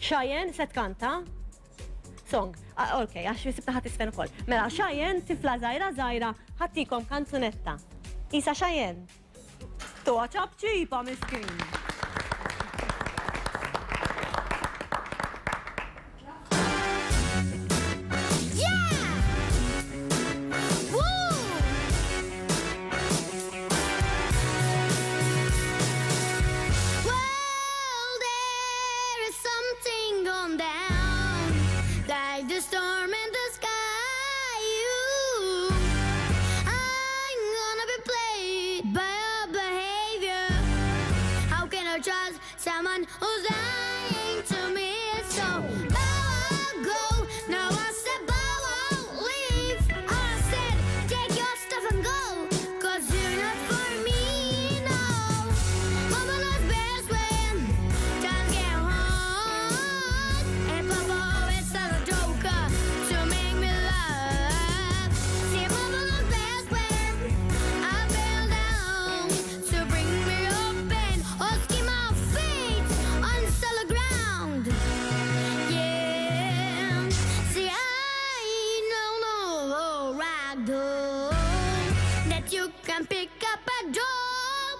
Cheyenne se tkanta? Song. Ok, għax jisibta ħat isfen ukoll. Mela, Cheyenne tifla żgħira ħattikom kanzunetta. Isa Cheyenne. Tuwa ċabċipa miskin. The storm in the sky, I'm gonna be played by your behavior. How can I trust someone who's lying to me? So I'll go, now I said I'll leave. I said take your stuff and go, 'cause you're not for me, no. Mama knows best when times get hard, and Papa always says a joker to make me laugh. See, Mama knows best when I fell down to bring me up and husky my feet on solid ground. Yeah, see, I know ragdoll that you can pick up a job.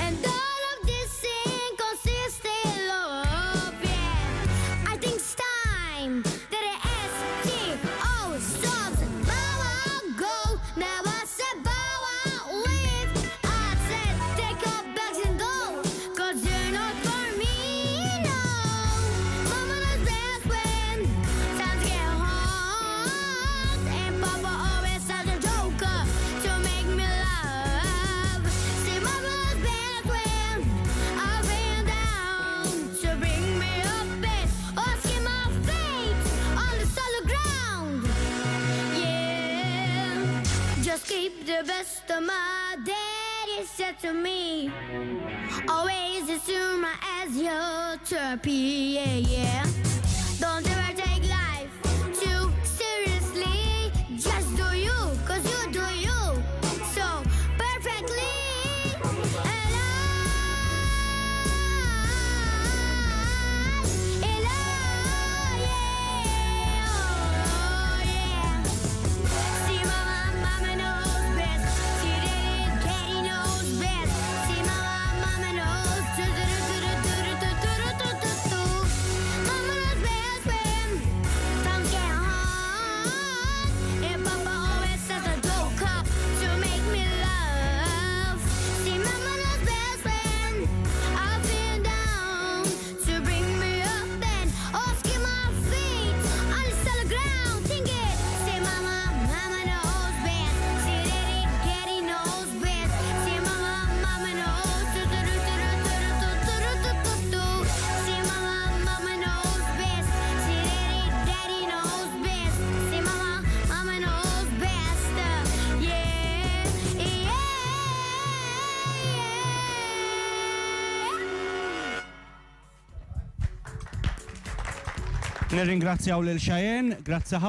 And all of this inconsistent love, yeah. I think it's time that the STO stops. Bow out, go. Now I said bow out, leave. I said take your bags and go, 'cause you're not for me, no. Mama knows best when times get hard, and Papa always has a joker to make me laugh. See, Mama knows best when I've been down to bring me up and asking my feet on the solid ground. Yeah, just keep the best of my daddy said to me. Always assume as your therapy, yeah. Don't ever take life too seriously. Just do you, 'cause you do you so perfectly. And yeah, oh yeah. See, Mama knows best. See, Daddy knows best. See, Mama knows. Mama knows best when times get hard, and Papa always says a joker to make me laugh. See, Mama knows best when I've been down to bring me up and asking my feet on the solid ground. Think it. See, Mama knows best. See, Daddy knows best. See, Mama knows. See, Mama knows best. See, Daddy knows best. See, Mama knows best. Yeah, yeah. Nirringrazzjaw lil Cheyenne, grazzi ħafna.